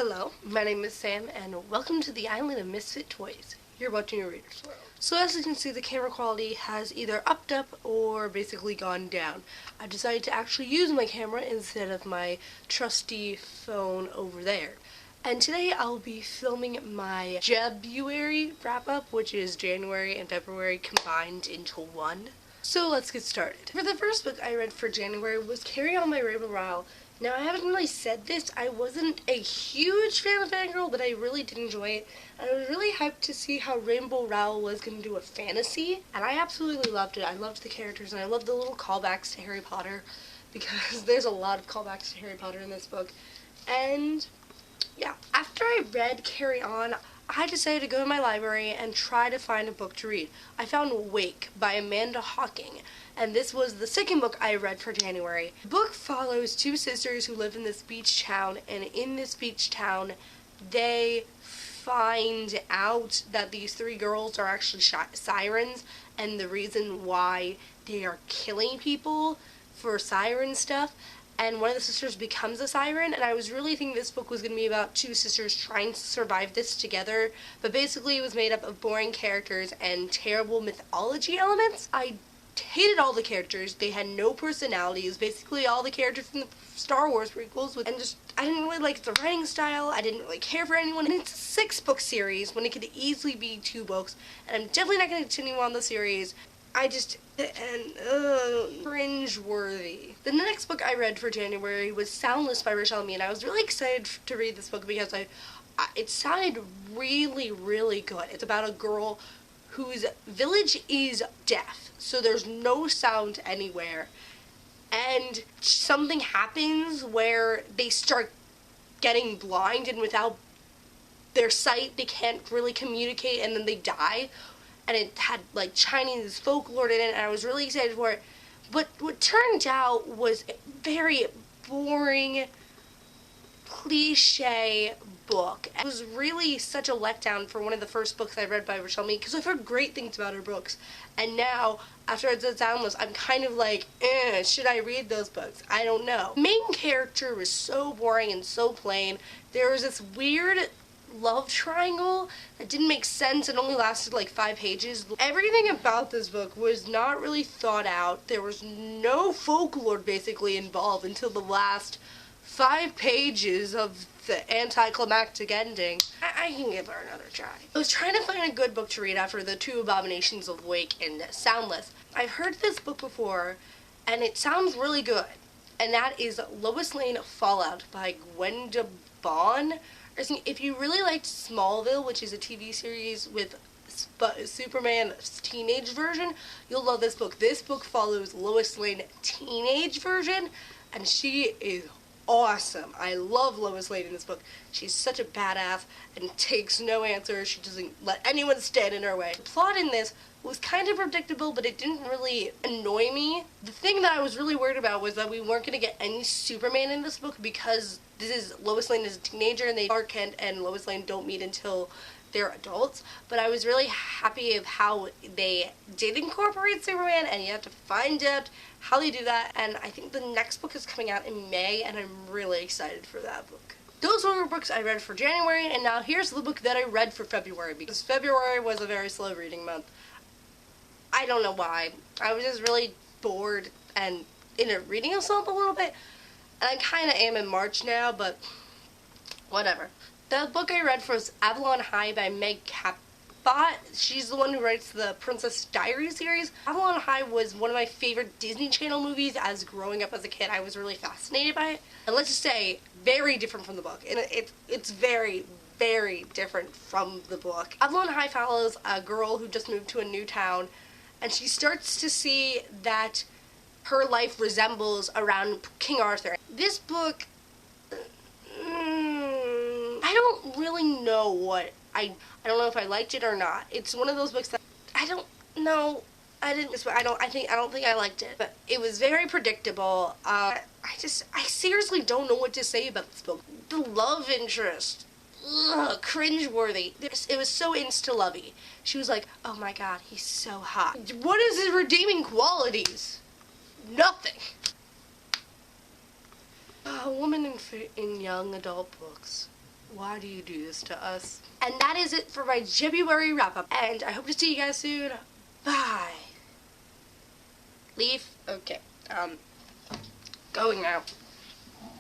Hello, my name is Sam, and welcome to the Island of Misfit Toys. You're watching Areadersworld World. So as you can see, the camera quality has either upped up or basically gone down. I decided to actually use my camera instead of my trusty phone over there. And today I'll be filming my Jebruary Wrap Up, which is January and February combined into one. So let's get started. For the first book I read for January was Carry On by Rainbow Rowell. Now, I haven't really said this, I wasn't a huge fan of Fangirl, but I really did enjoy it. And I was really hyped to see how Rainbow Rowell was going to do a fantasy, and I absolutely loved it. I loved the characters, and I loved the little callbacks to Harry Potter, because there's a lot of callbacks to Harry Potter in this book. And, yeah, after I read Carry On, I decided to go to my library and try to find a book to read. I found Wake by Amanda Hocking, and this was the second book I read for January. The book follows two sisters who live in this beach town, and in this beach town, they find out that these three girls are actually sirens, and the reason why they are killing people for siren stuff. And one of the sisters becomes a siren, and I was really thinking this book was going to be about two sisters trying to survive this together, but basically it was made up of boring characters and terrible mythology elements. I hated all the characters. They had no personality. It was basically all the characters from the Star Wars prequels, I didn't really like the writing style. I didn't really care for anyone. And it's a 6-book series when it could easily be 2 books, and I'm definitely not going to continue on the series. Cringe-worthy. The next book I read for January was Soundless by Lois Lane. I was really excited to read this book because it sounded really, really good. It's about a girl whose village is deaf, so there's no sound anywhere. And something happens where they start getting blind, and without their sight, they can't really communicate, and then they die. And it had, like, Chinese folklore in it, and I was really excited for it. But what turned out was a very boring, cliche book. It was really such a letdown for one of the first books I read by Lois Lane, because I've heard great things about her books. And now, after I read Soundless, I'm kind of like, should I read those books? I don't know. The main character was so boring and so plain. There was this weird love triangle that didn't make sense and only lasted like 5 pages. Everything about this book was not really thought out. There was no folklore basically involved until the last 5 pages of the anticlimactic ending. I can give her another try. I was trying to find a good book to read after the 2 abominations of Wake and Soundless. I've heard this book before and it sounds really good, and that is Lois Lane Fallout by Gwenda Bond. If you really liked Smallville, which is a TV series with Superman's teenage version, you'll love this book. This book follows Lois Lane's teenage version, and she is awesome. I love Lois Lane in this book. She's such a badass and takes no answers. She doesn't let anyone stand in her way. The plot in this was kind of predictable, but it didn't really annoy me. The thing that I was really worried about was that we weren't going to get any Superman in this book, because this is Lois Lane as a teenager, and Clark Kent and Lois Lane don't meet until they're adults. But I was really happy of how they did incorporate Superman, and you have to find out how they do that. And I think the next book is coming out in May, and I'm really excited for that book. Those were books I read for January, and now here's the book that I read for February, because February was a very slow reading month. I don't know why. I was just really bored and in a reading slump a little bit. And I kind of am in March now, but whatever. The book I read was Avalon High by Meg Cabot. She's the one who writes the Princess Diaries series. Avalon High was one of my favorite Disney Channel movies as growing up as a kid. I was really fascinated by it. And let's just say, very different from the book. And it's very, very different from the book. Avalon High follows a girl who just moved to a new town, and she starts to see that her life resembles around King Arthur. This book, I don't really know what, I don't know if I liked it or not. It's one of those books that, I don't know, I don't think I liked it. But it was very predictable. I seriously don't know what to say about this book. The love interest, cringe-worthy. It was so insta-lovey. She was like, oh my god, he's so hot. What is his redeeming qualities? Nothing. A woman in young adult books. why do you do this to us? And that is it for my Jebruary wrap up. And I hope to see you guys soon. Bye. Leave? Okay. Going now.